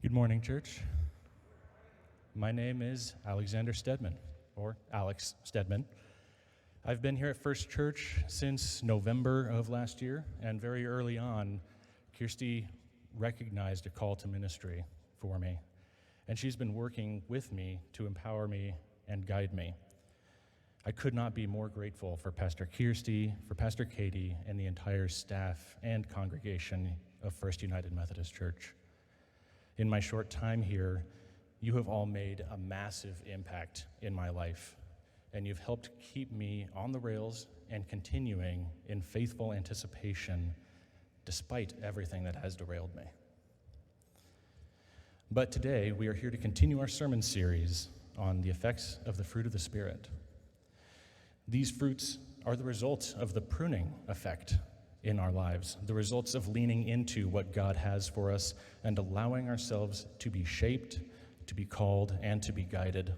Good morning, church. My name is Alexander Steadman, or Alex Steadman. I've been here at First Church since November of last year, and very early on, Kirsty recognized a call to ministry for me, and she's been working with me to empower me and guide me. I could not be more grateful for Pastor Kirsty, for Pastor Katie, and the entire staff and congregation of First United Methodist Church. In my short time here, you have all made a massive impact in my life, and you've helped keep me on the rails and continuing in faithful anticipation despite everything that has derailed me. But today, we are here to continue our sermon series on the effects of the fruit of the Spirit. These fruits are the result of the pruning effect in our lives, the results of leaning into what God has for us and allowing ourselves to be shaped, to be called, and to be guided.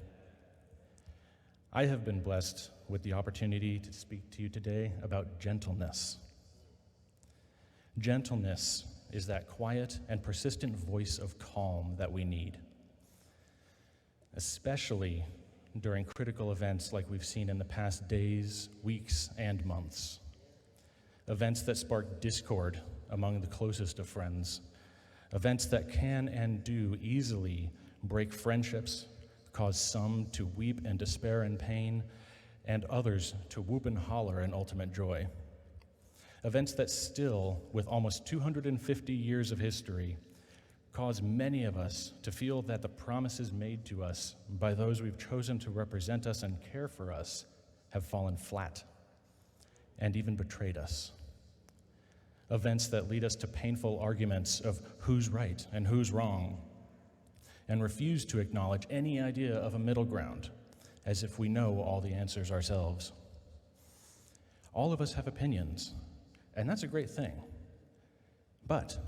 I have been blessed with the opportunity to speak to you today about gentleness. Gentleness is that quiet and persistent voice of calm that we need, especially during critical events like we've seen in the past days, weeks, and months. Events that spark discord among the closest of friends. Events that can and do easily break friendships, cause some to weep and despair in pain, and others to whoop and holler in ultimate joy. Events that still, with almost 250 years of history, cause many of us to feel that the promises made to us by those we've chosen to represent us and care for us have fallen flat and even betrayed us. Events that lead us to painful arguments of who's right and who's wrong, and refuse to acknowledge any idea of a middle ground, as if we know all the answers ourselves. All of us have opinions, and that's a great thing. But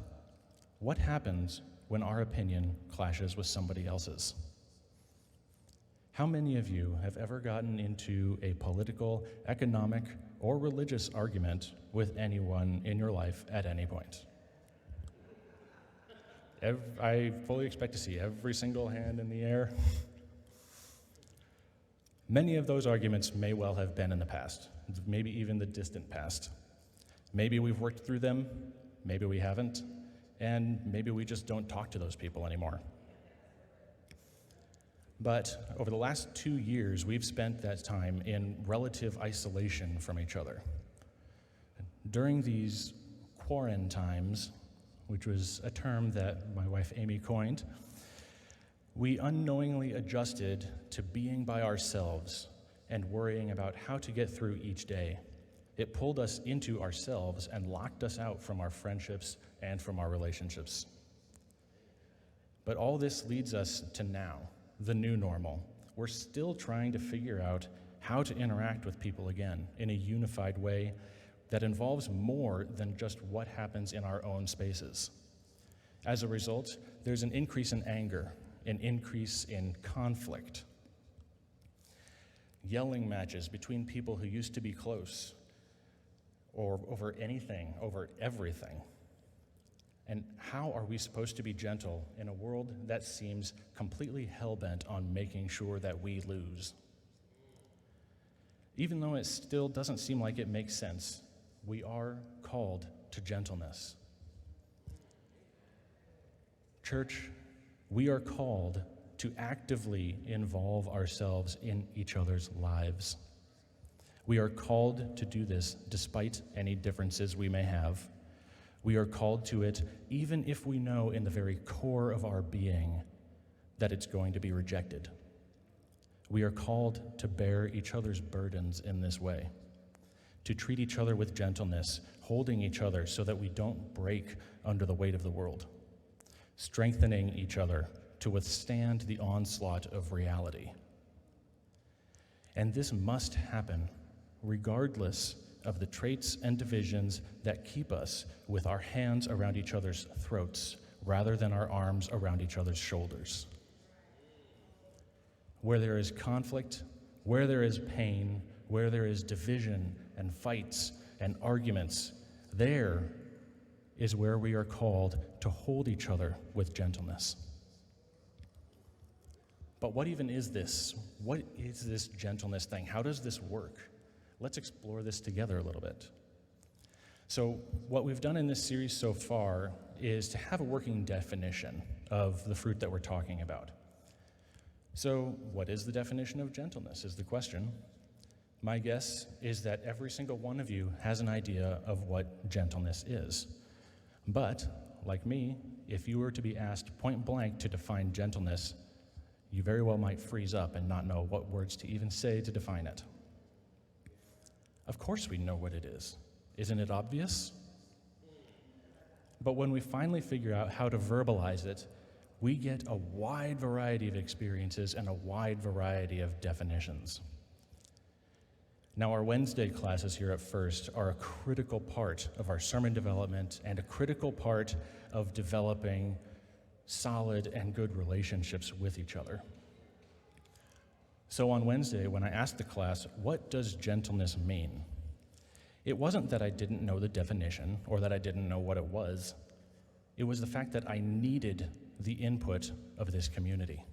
what happens when our opinion clashes with somebody else's? How many of you have ever gotten into a political, economic, or religious argument with anyone in your life at any point? I fully expect to see every single hand in the air. Many of those arguments may well have been in the past, maybe even the distant past. Maybe we've worked through them, maybe we haven't, and maybe we just don't talk to those people anymore. But over the last 2 years, we've spent that time in relative isolation from each other. During these quarantine times, which was a term that my wife Amy coined, we unknowingly adjusted to being by ourselves and worrying about how to get through each day. It pulled us into ourselves and locked us out from our friendships and from our relationships. But all this leads us to now, the new normal. We're still trying to figure out how to interact with people again in a unified way that involves more than just what happens in our own spaces. As a result, there's an increase in anger, an increase in conflict. Yelling matches between people who used to be close, or over anything, over everything. And how are we supposed to be gentle in a world that seems completely hell-bent on making sure that we lose? Even though it still doesn't seem like it makes sense, we are called to gentleness. Church, we are called to actively involve ourselves in each other's lives. We are called to do this despite any differences we may have. We are called to it even if we know in the very core of our being that it's going to be rejected. We are called to bear each other's burdens in this way, to treat each other with gentleness, holding each other so that we don't break under the weight of the world, strengthening each other to withstand the onslaught of reality. And this must happen regardless of the traits and divisions that keep us with our hands around each other's throats rather than our arms around each other's shoulders. Where there is conflict, where there is pain, where there is division and fights and arguments, there is where we are called to hold each other with gentleness. But what even is this? What is this gentleness thing? How does this work? Let's explore this together a little bit. So what we've done in this series so far is to have a working definition of the fruit that we're talking about. So what is the definition of gentleness is the question. My guess is that every single one of you has an idea of what gentleness is. But, like me, if you were to be asked point blank to define gentleness, you very well might freeze up and not know what words to even say to define it. Of course we know what it is. Isn't it obvious? But when we finally figure out how to verbalize it, we get a wide variety of experiences and a wide variety of definitions. Now, our Wednesday classes here at First are a critical part of our sermon development and a critical part of developing solid and good relationships with each other. So on Wednesday, when I asked the class, what does gentleness mean? It wasn't that I didn't know the definition or that I didn't know what it was. It was the fact that I needed the input of this community.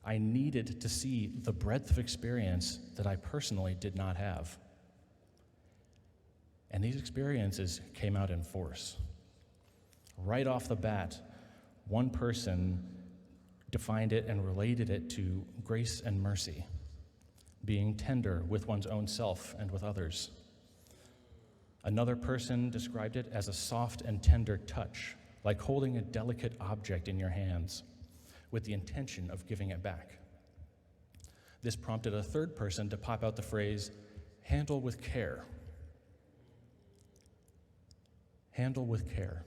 I needed to see the breadth of experience that I personally did not have. And these experiences came out in force. Right off the bat, one person defined it and related it to grace and mercy, being tender with one's own self and with others. Another person described it as a soft and tender touch, like holding a delicate object in your hands with the intention of giving it back. This prompted a third person to pop out the phrase, handle with care. Handle with care.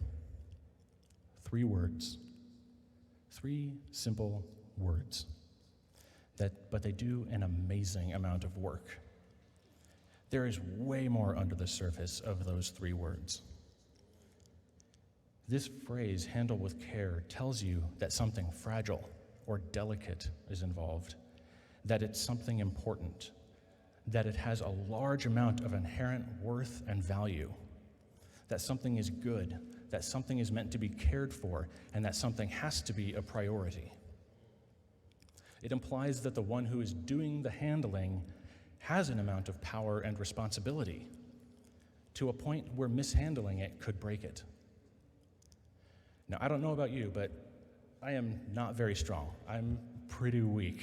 3 words. 3 simple words, but they do an amazing amount of work. There is way more under the surface of those 3 words. This phrase, handle with care, tells you that something fragile or delicate is involved, that it's something important, that it has a large amount of inherent worth and value, that something is good, that something is meant to be cared for, and that something has to be a priority. It implies that the one who is doing the handling has an amount of power and responsibility to a point where mishandling it could break it. Now, I don't know about you, but I am not very strong. I'm pretty weak.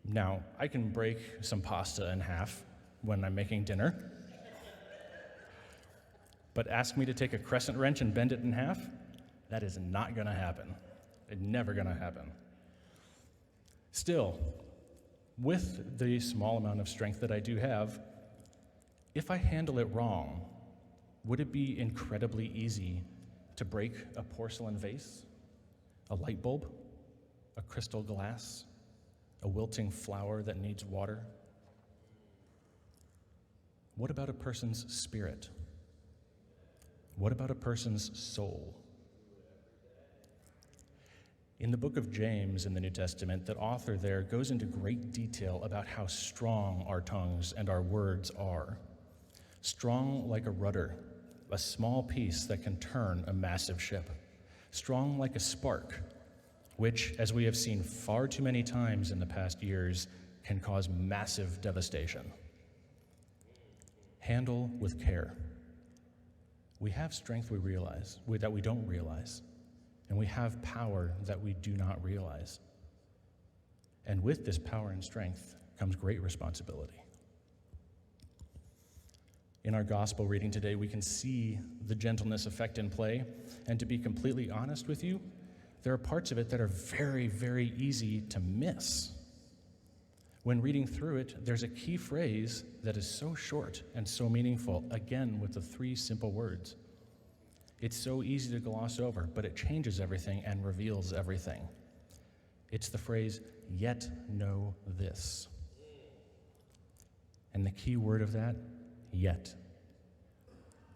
Now, I can break some pasta in half when I'm making dinner, but ask me to take a crescent wrench and bend it in half, that is not going to happen. It's never going to happen. Still, with the small amount of strength that I do have, if I handle it wrong, would it be incredibly easy to break a porcelain vase, a light bulb, a crystal glass, a wilting flower that needs water? What about a person's spirit? What about a person's soul? In the book of James in the New Testament, the author there goes into great detail about how strong our tongues and our words are. Strong like a rudder, a small piece that can turn a massive ship. Strong like a spark, which, as we have seen far too many times in the past years, can cause massive devastation. Handle with care. We have strength that we don't realize, and we have power that we do not realize. And with this power and strength comes great responsibility. In our gospel reading today, we can see the gentleness effect in play, and to be completely honest with you, there are parts of it that are very, very easy to miss. When reading through it, there's a key phrase that is so short and so meaningful, again with the 3 simple words. It's so easy to gloss over, but it changes everything and reveals everything. It's the phrase, yet know this. And the key word of that, yet.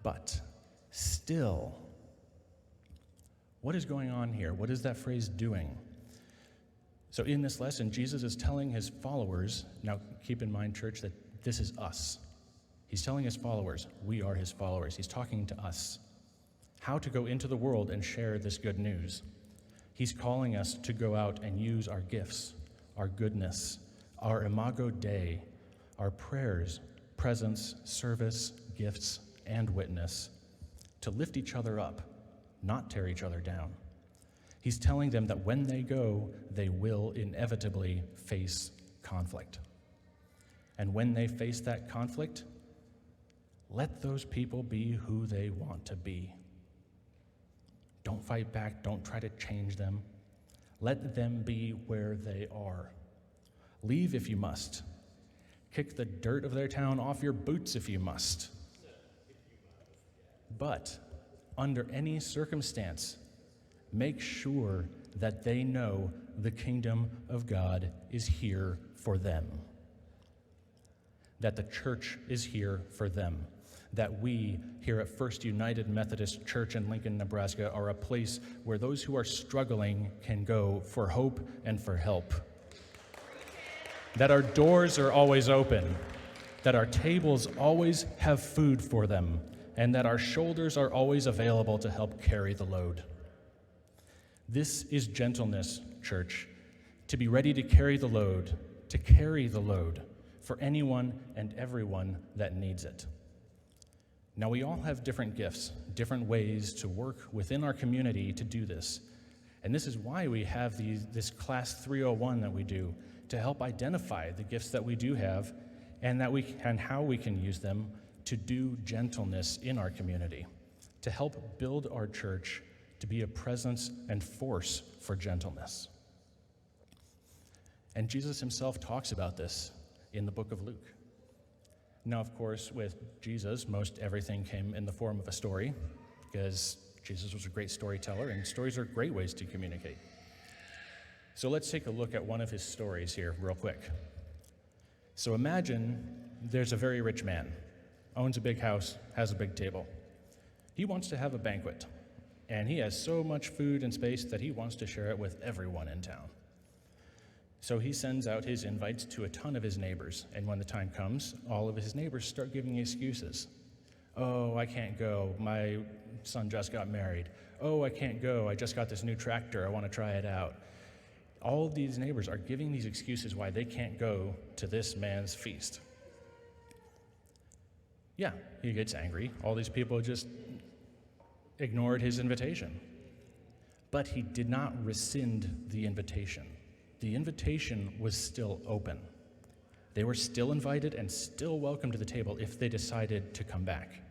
But, still. What is going on here? What is that phrase doing? So in this lesson, Jesus is telling his followers, now keep in mind, church, that this is us. He's telling his followers, we are his followers. He's talking to us, how to go into the world and share this good news. He's calling us to go out and use our gifts, our goodness, our imago Dei, our prayers, presence, service, gifts, and witness to lift each other up, not tear each other down. He's telling them that when they go, they will inevitably face conflict. And when they face that conflict, let those people be who they want to be. Don't fight back. Don't try to change them. Let them be where they are. Leave if you must. Kick the dirt of their town off your boots if you must. But under any circumstance, make sure that they know the kingdom of God is here for them. That the church is here for them. That we here at First United Methodist Church in Lincoln, Nebraska are a place where those who are struggling can go for hope and for help. That our doors are always open. That our tables always have food for them. And that our shoulders are always available to help carry the load. This is gentleness, church, to be ready to carry the load for anyone and everyone that needs it. Now, we all have different gifts, different ways to work within our community to do this. And this is why we have this Class 301 that we do, to help identify the gifts that we do have and how we can use them to do gentleness in our community, to help build our church to be a presence and force for gentleness. And Jesus himself talks about this in the book of Luke. Now, of course, with Jesus, most everything came in the form of a story, because Jesus was a great storyteller, and stories are great ways to communicate. So let's take a look at one of his stories here real quick. So imagine there's a very rich man, owns a big house, has a big table. He wants to have a banquet, and he has so much food and space that he wants to share it with everyone in town. So he sends out his invites to a ton of his neighbors, and when the time comes, all of his neighbors start giving excuses. Oh, I can't go. My son just got married. Oh, I can't go. I just got this new tractor. I want to try it out. All of these neighbors are giving these excuses why they can't go to this man's feast. Yeah, he gets angry. All these people just ignored his invitation. But he did not rescind the invitation. The invitation was still open. They were still invited and still welcome to the table if they decided to come back.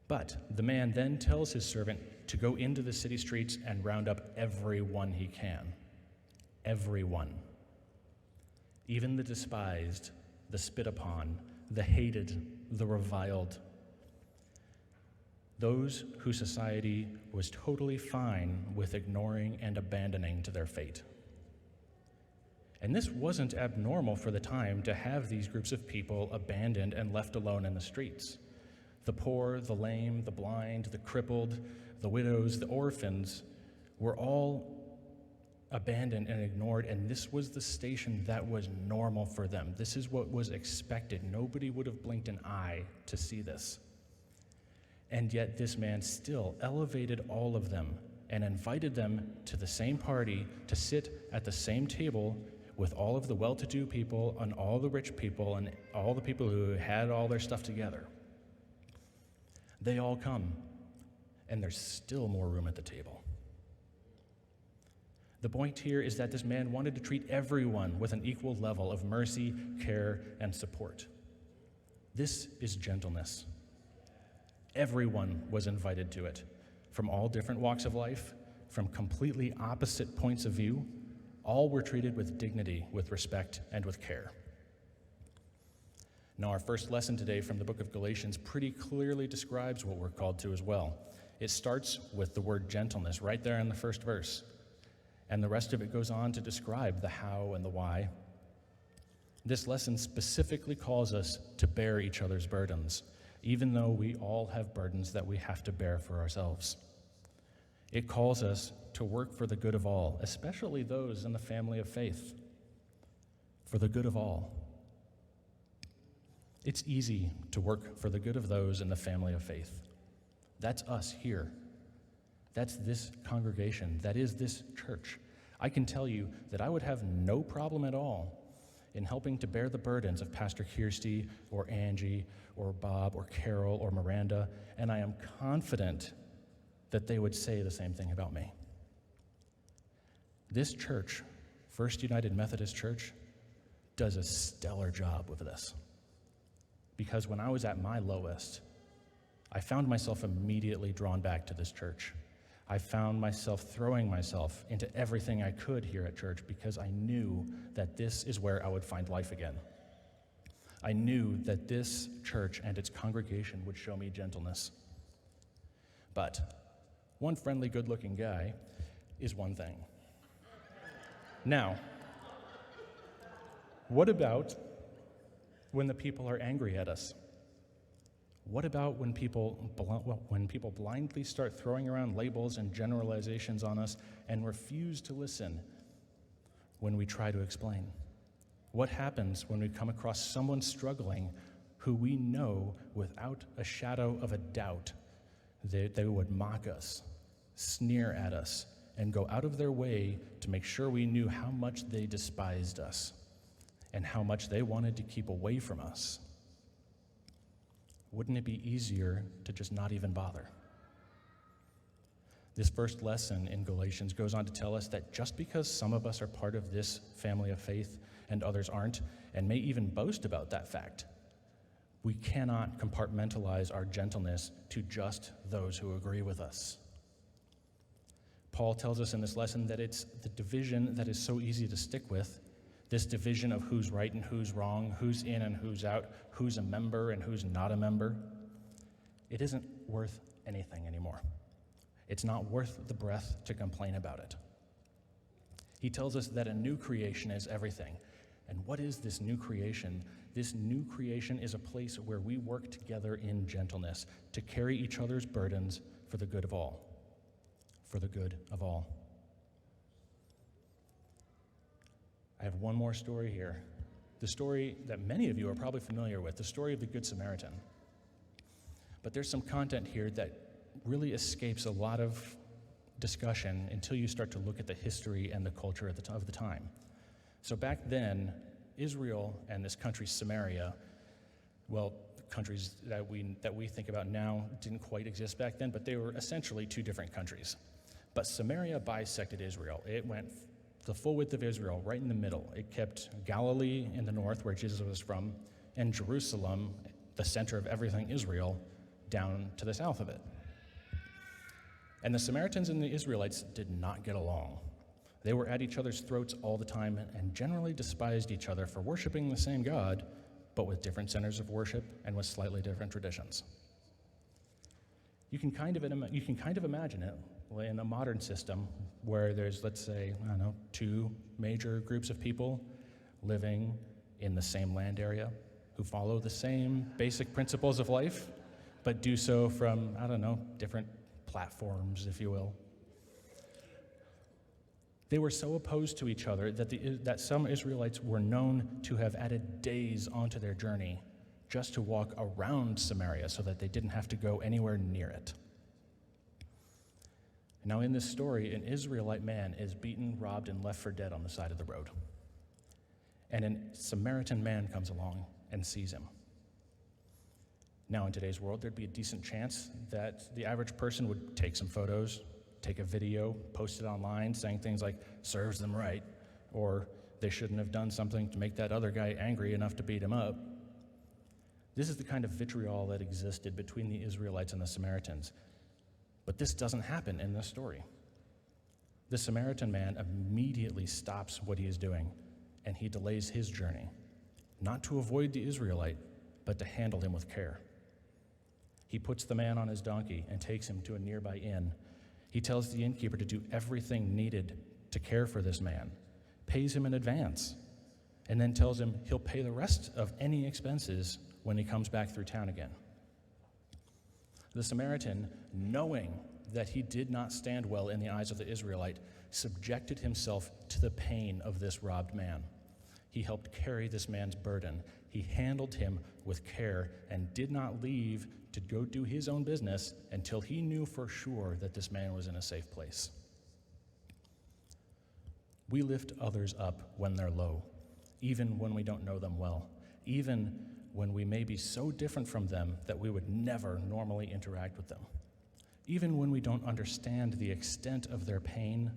But the man then tells his servant to go into the city streets and round up everyone he can. Everyone. Even the despised, the spit upon, the hated, the reviled. Those whose society was totally fine with ignoring and abandoning to their fate. And this wasn't abnormal for the time to have these groups of people abandoned and left alone in the streets. The poor, the lame, the blind, the crippled, the widows, the orphans were all abandoned and ignored, and this was the station that was normal for them. This is what was expected. Nobody would have blinked an eye to see this. And yet this man still elevated all of them and invited them to the same party to sit at the same table with all of the well-to-do people and all the rich people and all the people who had all their stuff together. They all come, and there's still more room at the table. The point here is that this man wanted to treat everyone with an equal level of mercy, care, and support. This is gentleness. Everyone was invited to it, from all different walks of life, from completely opposite points of view. All were treated with dignity, with respect, and with care. Now, our first lesson today from the book of Galatians pretty clearly describes what we're called to as well. It starts with the word gentleness right there in the first verse, and the rest of it goes on to describe the how and the why. This lesson specifically calls us to bear each other's burdens, even though we all have burdens that we have to bear for ourselves. It calls us to work for the good of all, especially those in the family of faith, for the good of all. It's easy to work for the good of those in the family of faith. That's us here. That's this congregation. That is this church. I can tell you that I would have no problem at all in helping to bear the burdens of Pastor Kirsty or Angie or Bob or Carol or Miranda, and I am confident that they would say the same thing about me. This church, First United Methodist Church, does a stellar job with this. Because when I was at my lowest, I found myself immediately drawn back to this church. I found myself throwing myself into everything I could here at church because I knew that this is where I would find life again. I knew that this church and its congregation would show me gentleness. But one friendly, good-looking guy is one thing. Now, what about when the people are angry at us? What about when people blindly start throwing around labels and generalizations on us and refuse to listen when we try to explain? What happens when we come across someone struggling who we know without a shadow of a doubt they would mock us, sneer at us, and go out of their way to make sure we knew how much they despised us and how much they wanted to keep away from us? Wouldn't it be easier to just not even bother? This first lesson in Galatians goes on to tell us that just because some of us are part of this family of faith and others aren't, and may even boast about that fact, we cannot compartmentalize our gentleness to just those who agree with us. Paul tells us in this lesson that it's the division that is so easy to stick with, this division of who's right and who's wrong, who's in and who's out, who's a member and who's not a member. It isn't worth anything anymore. It's not worth the breath to complain about it. He tells us that a new creation is everything. And what is this new creation? This new creation is a place where we work together in gentleness to carry each other's burdens for the good of all. For the good of all. I have one more story here. The story that many of you are probably familiar with, the story of the Good Samaritan. But there's some content here that really escapes a lot of discussion until you start to look at the history and the culture of the time. So back then, Israel and this country Samaria, well, countries that we think about now didn't quite exist back then, but they were essentially two different countries. But Samaria bisected Israel. It went the full width of Israel, right in the middle. It kept Galilee in the north, where Jesus was from, and Jerusalem, the center of everything Israel, down to the south of it. And the Samaritans and the Israelites did not get along. They were at each other's throats all the time and generally despised each other for worshiping the same God, but with different centers of worship and with slightly different traditions. You can kind of imagine it in a modern system where there's, let's say, two major groups of people living in the same land area who follow the same basic principles of life, but do so from, different platforms, if you will. They were so opposed to each other that some Israelites were known to have added days onto their journey just to walk around Samaria so that they didn't have to go anywhere near it. Now, in this story, an Israelite man is beaten, robbed, and left for dead on the side of the road. And a Samaritan man comes along and sees him. Now, in today's world, there'd be a decent chance that the average person would take some photos, take a video, post it online, saying things like, serves them right, or they shouldn't have done something to make that other guy angry enough to beat him up. This is the kind of vitriol that existed between the Israelites and the Samaritans. But this doesn't happen in this story. The Samaritan man immediately stops what he is doing, and he delays his journey, not to avoid the Israelite, but to handle him with care. He puts the man on his donkey and takes him to a nearby inn. He tells the innkeeper to do everything needed to care for this man, pays him in advance, and then tells him he'll pay the rest of any expenses when he comes back through town again. The Samaritan, knowing that he did not stand well in the eyes of the Israelite, subjected himself to the pain of this robbed man. He helped carry this man's burden. He handled him with care and did not leave to go do his own business until he knew for sure that this man was in a safe place. We lift others up when they're low, even when we don't know them well, even when we may be so different from them that we would never normally interact with them, even when we don't understand the extent of their pain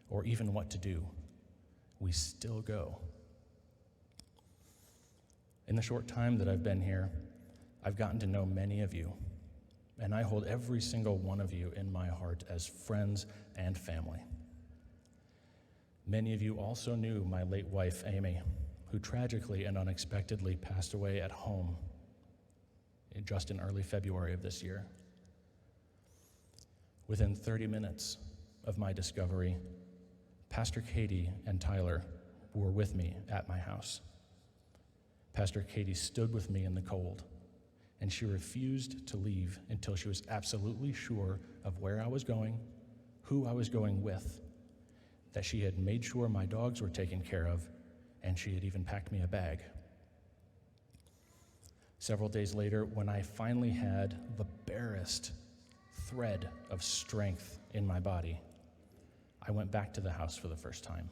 or even what to do, we still go. In the short time that I've been here, I've gotten to know many of you, and I hold every single one of you in my heart as friends and family. Many of you also knew my late wife, Amy, who tragically and unexpectedly passed away at home just in early February of this year. Within 30 minutes of my discovery, Pastor Katie and Tyler were with me at my house. Pastor Katie stood with me in the cold, and she refused to leave until she was absolutely sure of where I was going, who I was going with, that she had made sure my dogs were taken care of, and she had even packed me a bag. Several days later, when I finally had the barest thread of strength in my body, I went back to the house for the first time.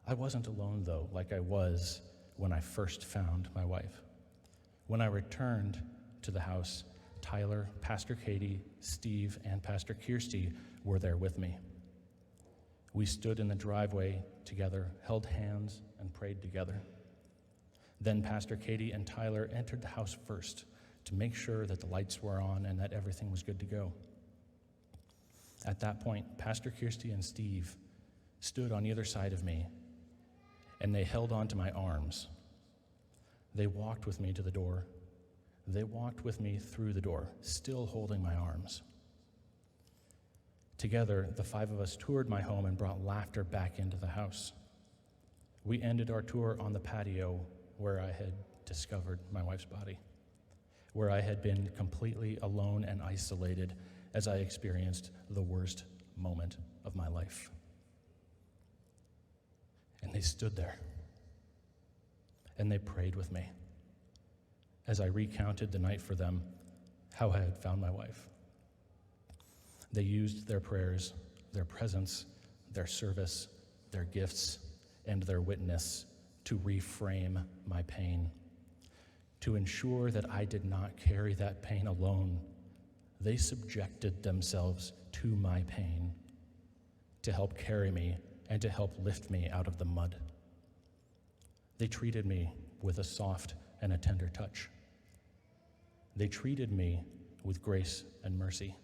I wasn't alone, though, like I was when I first found my wife. When I returned to the house, Tyler, Pastor Katie, Steve, and Pastor Kirsty were there with me. We stood in the driveway together, held hands, and prayed together. Then Pastor Katie and Tyler entered the house first to make sure that the lights were on and that everything was good to go. At that point, Pastor Kirsty and Steve stood on either side of me, and they held onto my arms. They walked with me to the door. They walked with me through the door, still holding my arms. Together, the five of us toured my home and brought laughter back into the house. We ended our tour on the patio where I had discovered my wife's body, where I had been completely alone and isolated as I experienced the worst moment of my life. And they stood there, and they prayed with me as I recounted the night for them, how I had found my wife. They used their prayers, their presence, their service, their gifts, and their witness to reframe my pain, to ensure that I did not carry that pain alone. They subjected themselves to my pain to help carry me and to help lift me out of the mud. They treated me with a soft and a tender touch. They treated me with grace and mercy.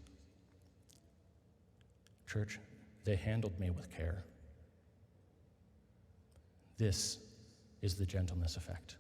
Church, they handled me with care. This is the gentleness effect.